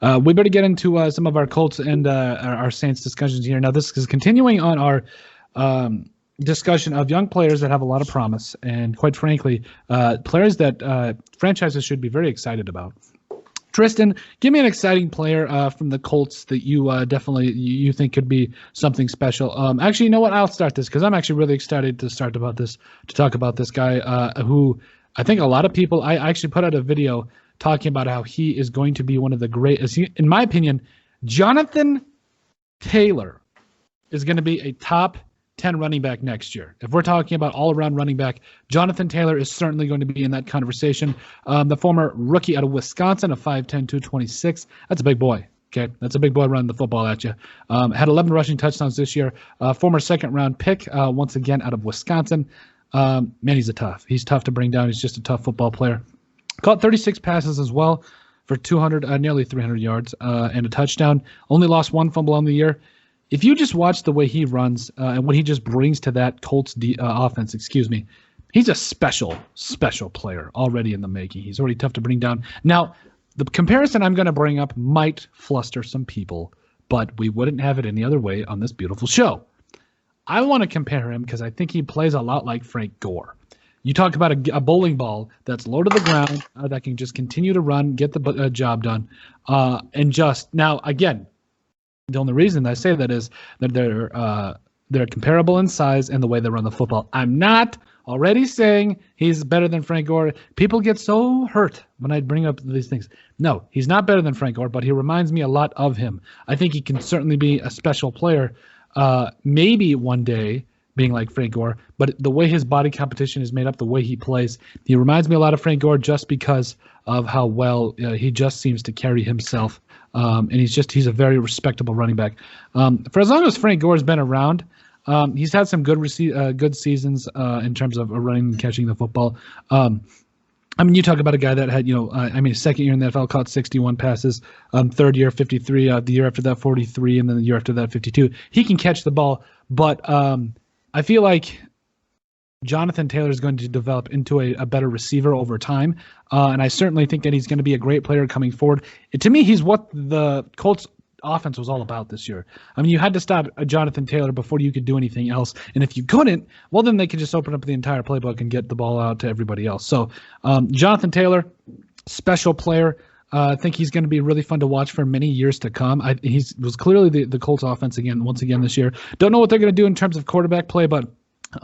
We better get into some of our Colts and our Saints discussions here. Now, this is continuing on our discussion of young players that have a lot of promise, and quite frankly, players that franchises should be very excited about. Tristan, give me an exciting player from the Colts that you definitely you think could be something special. Actually, you know what? I'll start this because I'm actually really excited to talk about this guy who I think a lot of people. I actually put out a video talking about how he is going to be one of the greatest. In my opinion, Johnathan Taylor is going to be a top 10 running back next year. If we're talking about all-around running back, Johnathan Taylor is certainly going to be in that conversation. The former rookie out of Wisconsin, a 5'10", 226. That's a big boy. Okay, that's a big boy running the football at you. Had 11 rushing touchdowns this year. Former second-round pick, once again out of Wisconsin. Man, he's tough to bring down. He's just a tough football player. Caught 36 passes as well for 200, nearly 300 yards and a touchdown. Only lost one fumble on the year. If you just watch the way he runs and what he just brings to that Colts offense, he's a special player already in the making. He's already tough to bring down. Now, the comparison I'm going to bring up might fluster some people, but we wouldn't have it any other way on this beautiful show. I want to compare him because I think he plays a lot like Frank Gore. You talk about a bowling ball that's low to the ground that can just continue to run, get the job done, and just now again. The only reason I say that is that they're comparable in size and the way they run the football. I'm not already saying he's better than Frank Gore. People get so hurt when I bring up these things. No, he's not better than Frank Gore, but he reminds me a lot of him. I think he can certainly be a special player, maybe one day being like Frank Gore, but the way his body composition is made up, the way he plays, he reminds me a lot of Frank Gore just because of how well he just seems to carry himself. And he's a very respectable running back. For as long as Frank Gore's been around, he's had some good seasons in terms of running and catching the football. You talk about a guy that had, second year in the NFL, caught 61 passes, third year 53, the year after that 43, and then the year after that 52. He can catch the ball, but I feel like Johnathan Taylor is going to develop into a better receiver over time, and I certainly think that he's going to be a great player coming forward. To me, he's what the Colts offense was all about this year. You had to stop Johnathan Taylor before you could do anything else, and if you couldn't, well, then they could just open up the entire playbook and get the ball out to everybody else. So Johnathan Taylor, special player. I think he's going to be really fun to watch for many years to come. He was clearly the Colts offense once again this year. Don't know what they're going to do in terms of quarterback play, but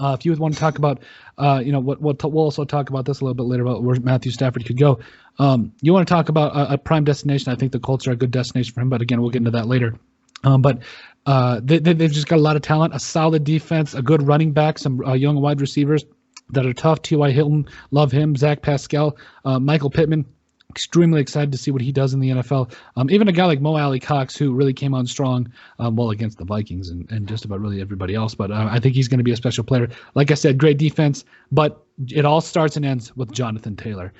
if you want to talk about, we'll also talk about this a little bit later about where Matthew Stafford could go. You want to talk about a prime destination? I think the Colts are a good destination for him, but again, we'll get into that later. They've just got a lot of talent, a solid defense, a good running back, some young wide receivers that are tough. T.Y. Hilton, love him. Zach Pascal, Michael Pittman. Extremely excited to see what he does in the NFL. Even a guy like Mo Alley Cox, who really came on strong, against the Vikings and just about really everybody else. But I think he's going to be a special player. Like I said, great defense, but it all starts and ends with Johnathan Taylor.